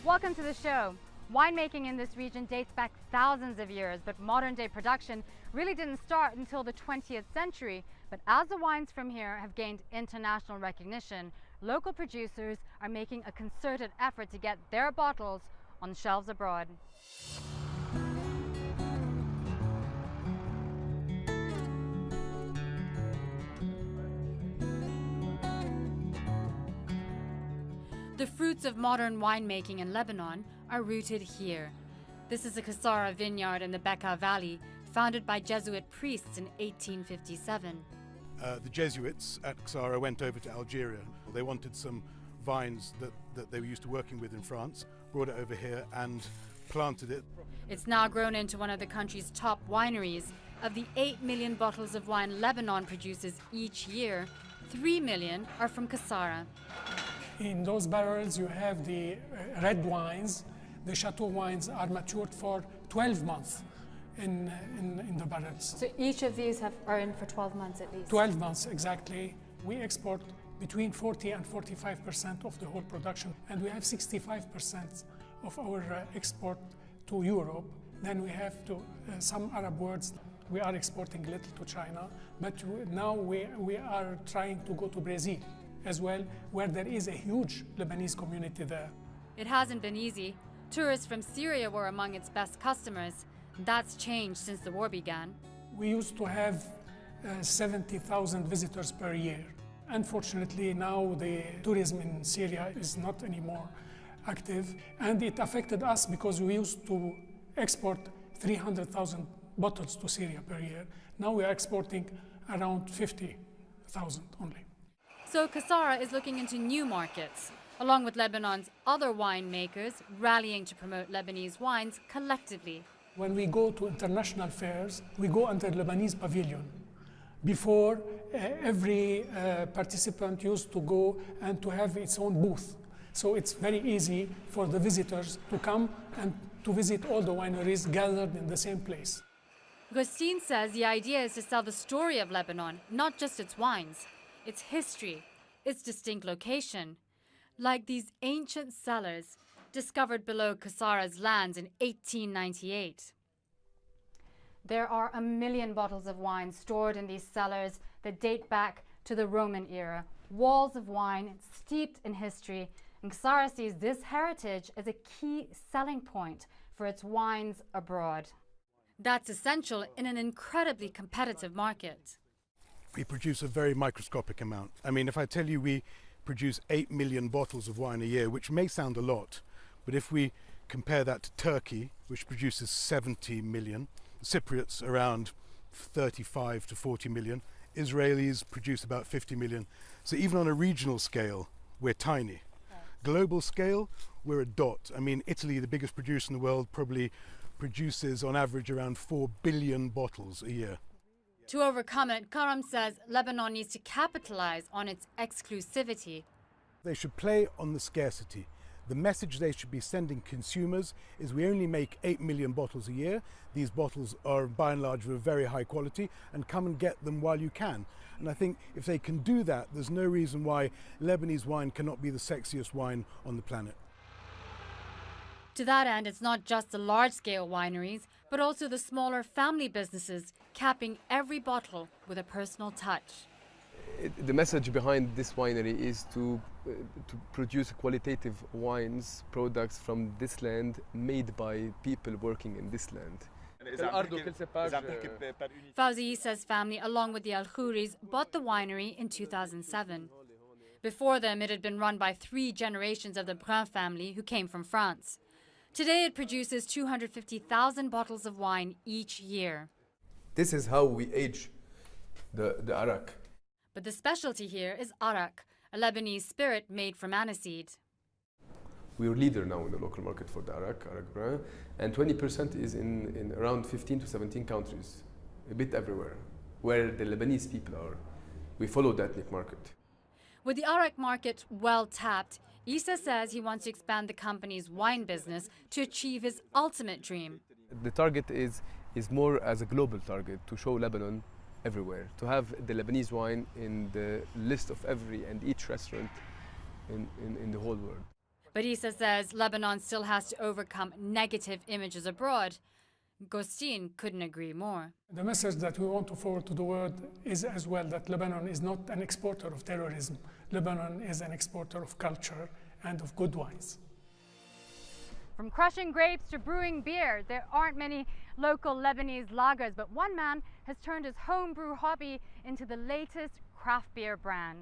Welcome to the show. Winemaking in this region dates back thousands of years, but modern day production really didn't start until the 20th century. But as the wines from here have gained international recognition, local producers are making a concerted effort to get their bottles on shelves abroad. The fruits of modern winemaking in Lebanon are rooted here. This is a Kasara vineyard in the Bekaa Valley, founded by Jesuit priests in 1857. The Jesuits at Kasara went over to Algeria. They wanted some vines that they were used to working with in France, brought it over here and planted it. It's now grown into one of the country's top wineries. Of the 8 million bottles of wine Lebanon produces each year, 3 million are from Kasara. In those barrels you have the red wines. The Chateau wines are matured for 12 months in the barrels. So each of these are in for 12 months at least? 12 months, exactly. We export between 40 and 45% of the whole production, and we have 65% of our export to Europe. Then we have to some Arab worlds. We are exporting little to China, but now we are trying to go to Brazil as well, where there is a huge Lebanese community there. It hasn't been easy. Tourists from Syria were among its best customers. That's changed since the war began. We used to have 70,000 visitors per year. Unfortunately, now the tourism in Syria is not anymore active, and it affected us because we used to export 300,000 bottles to Syria per year. Now we are exporting around 50,000 only. So Kasara is looking into new markets, along with Lebanon's other winemakers rallying to promote Lebanese wines collectively. When we go to international fairs, we go under Lebanese pavilion. Before, every participant used to go and to have its own booth. So it's very easy for the visitors to come and to visit all the wineries gathered in the same place. Gostine says the idea is to sell the story of Lebanon, not just its wines, its history, its distinct location. Like these ancient cellars discovered below Kasara's lands in 1898. There are 1 million bottles of wine stored in these cellars that date back to the Roman era. Walls of wine steeped in history, and Kasara sees this heritage as a key selling point for its wines abroad. That's essential in an incredibly competitive market. We produce a very microscopic amount. I mean, if I tell you we produce 8 million bottles of wine a year, which may sound a lot, but if we compare that to Turkey, which produces 70 million, Cypriots around 35 to 40 million, Israelis produce about 50 million. So even on a regional scale, we're tiny. Global scale, we're a dot. I mean, Italy, the biggest producer in the world, probably produces on average around 4 billion bottles a year. To overcome it, Karam says Lebanon needs to capitalize on its exclusivity. They should play on the scarcity. The message they should be sending consumers is we only make 8 million bottles a year. These bottles are by and large of very high quality, and come and get them while you can. And I think if they can do that, there's no reason why Lebanese wine cannot be the sexiest wine on the planet. To that end, it's not just the large-scale wineries, but also the smaller family businesses capping every bottle with a personal touch. The message behind this winery is to produce qualitative wines, products from this land, made by people working in this land. Fawzi Issa's family, along with the Al-Khouris, bought the winery in 2007. Before them, it had been run by 3 generations of the Brun family who came from France. Today, it produces 250,000 bottles of wine each year. This is how we age the arak. But the specialty here is arak, a Lebanese spirit made from aniseed. We're leader now in the local market for the arak brand, and 20% is in around 15 to 17 countries, a bit everywhere, where the Lebanese people are. We follow the ethnic market. With the arak market well tapped, Issa says he wants to expand the company's wine business to achieve his ultimate dream. The target is more as a global target, to show Lebanon everywhere, to have the Lebanese wine in the list of every and each restaurant in the whole world. But Issa says Lebanon still has to overcome negative images abroad. Gostin couldn't agree more. The message that we want to forward to the world is as well that Lebanon is not an exporter of terrorism. Lebanon is an exporter of culture and of good wines. From crushing grapes to brewing beer, there aren't many local Lebanese lagers, but one man has turned his homebrew hobby into the latest craft beer brand.